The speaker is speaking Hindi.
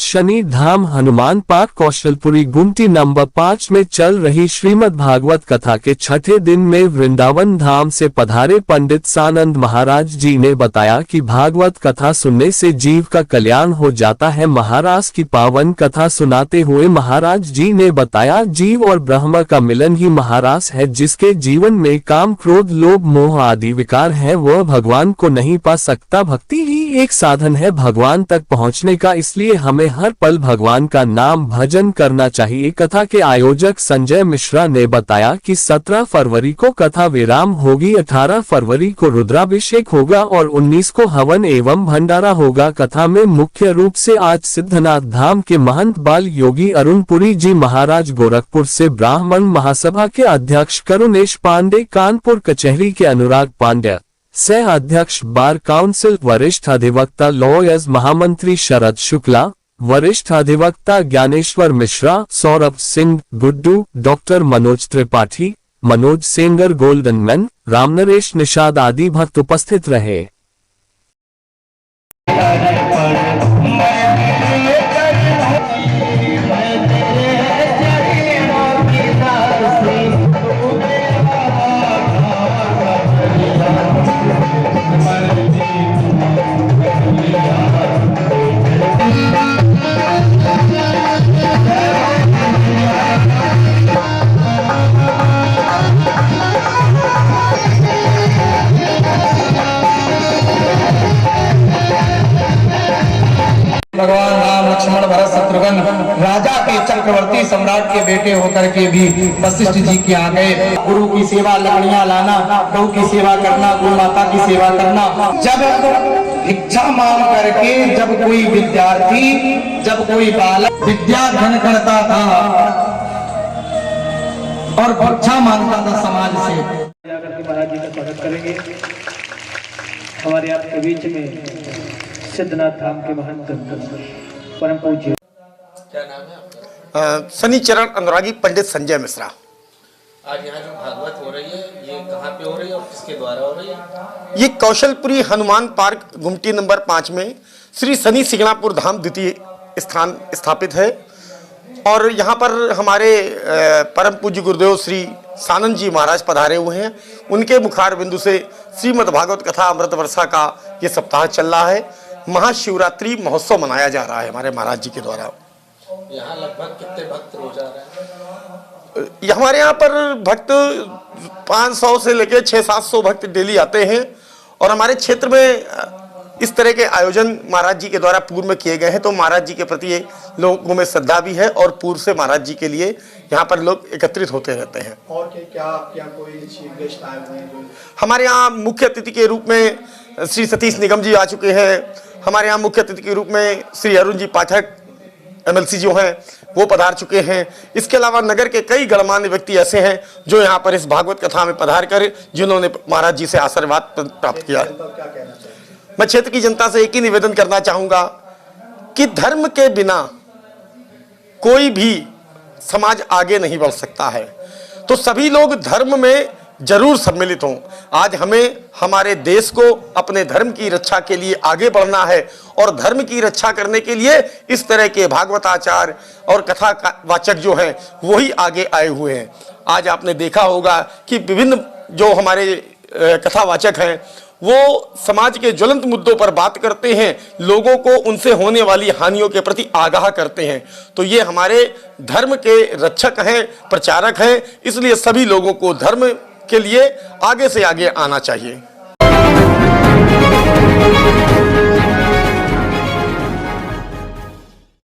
शनि धाम हनुमान पार्क कौशलपुरी गुमटी नंबर 5 में चल रही श्रीमद् भागवत कथा के छठे दिन में वृंदावन धाम से पधारे पंडित सानंद महाराज जी ने बताया कि भागवत कथा सुनने से जीव का कल्याण हो जाता है। महाराज की पावन कथा सुनाते हुए महाराज जी ने बताया, जीव और ब्रह्म का मिलन ही महाराज है। जिसके जीवन में काम क्रोध लोभ मोह आदि विकार है वह भगवान को नहीं पा सकता। भक्ति ही एक साधन है भगवान तक पहुंचने का, इसलिए हमें हर पल भगवान का नाम भजन करना चाहिए। कथा के आयोजक संजय मिश्रा ने बताया कि 17 फरवरी को कथा विराम होगी, 18 फरवरी को रुद्राभिषेक होगा और 19 को हवन एवं भंडारा होगा। कथा में मुख्य रूप से आज सिद्धनाथ धाम के महंत बाल योगी अरुणपुरी जी महाराज, गोरखपुर से ब्राह्मण महासभा के अध्यक्ष करुणेश पांडे, कानपुर कचहरी के अनुराग पांड्या, सह अध्यक्ष बार काउंसिल, वरिष्ठ अधिवक्ता लॉयर्स महामंत्री शरद शुक्ला, वरिष्ठ अधिवक्ता Dnyaneshwar Mishra, Saurabh Singh, Guddu, doctor Manoj Tripathi, Manoj Sengar, golden man, Ramnaresh Nishad आदि भक्त उपस्थित रहे। भगवान राम लक्ष्मण भरत शत्रुघ्न राजा के चक्रवर्ती सम्राट के बेटे होकर के भी वशिष्ठ जी के आ गए। गुरु की सेवा, लकड़ियां लाना, गौ की सेवा करना, गौ माता की सेवा करना। जब भिक्षा मांग करके जब कोई विद्यार्थी, जब कोई बालक विद्या धन करता था और भिक्षा मांगता था समाज से, महाराज जी का स्वागत करेंगे। हमारे आपके बीच में सिद्धनाथ धाम के महंत परम पूज्य, क्या नाम है आपका? शनिचरण अनुरागी पंडित संजय मिश्रा। आज यहाँ जो भागवत हो रही है ये कहाँ पे हो रही है और किसके द्वारा हो रही है? ये कौशलपुरी हनुमान पार्क गुमटी नंबर 5 में श्री शनि सिंगणापुर धाम द्वितीय स्थान स्थापित है और यहाँ पर हमारे परम पूज्य गुरुदेव श्री सानंद जी महाराज पधारे हुए हैं। उनके मुखार बिंदु से श्रीमद् भागवत कथा अमृत वर्षा का ये सप्ताह चल रहा है। महाशिवरात्रि महोत्सव मनाया जा रहा है हमारे महाराज जी के द्वारा। यहाँ लगभग कितने भक्त रोज आ रहे हैं? हमारे यहाँ पर भक्त 500 से लेकर 600-700 भक्त डेली आते हैं और हमारे क्षेत्र में इस तरह के आयोजन महाराज जी के द्वारा पूर्व में किए गए हैं, तो महाराज जी के प्रति लोगों में श्रद्धा भी है और पूर्व से महाराज जी के लिए यहाँ पर लोग एकत्रित होते रहते हैं। और क्या कोई गेस्ट आए हुए हैं? हमारे यहाँ मुख्य अतिथि के रूप में श्री सतीश निगम जी आ चुके हैं। हमारे यहाँ मुख्य अतिथि के रूप में श्री अरुण जी पाठक MLC जो हैं वो पधार चुके हैं। इसके अलावा नगर के कई गणमान्य व्यक्ति ऐसे हैं जो यहाँ पर इस भागवत कथा में पधार कर जिन्होंने महाराज जी से आशीर्वाद प्राप्त किया। मैं क्षेत्र की जनता से एक ही निवेदन करना चाहूंगा कि धर्म के बिना कोई भी समाज आगे नहीं बढ़ सकता है, तो सभी लोग धर्म में जरूर सम्मिलित हों। आज हमें हमारे देश को अपने धर्म की रक्षा के लिए आगे बढ़ना है और धर्म की रक्षा करने के लिए इस तरह के भागवताचार्य और कथा वाचक जो हैं वही आगे आए हुए हैं। आज आपने देखा होगा कि विभिन्न जो हमारे कथावाचक हैं वो समाज के ज्वलंत मुद्दों पर बात करते हैं, लोगों को उनसे होने वाली हानियों के प्रति आगाह करते हैं। तो ये हमारे धर्म के रक्षक हैं, प्रचारक हैं, इसलिए सभी लोगों को धर्म के लिए आगे से आगे आना चाहिए।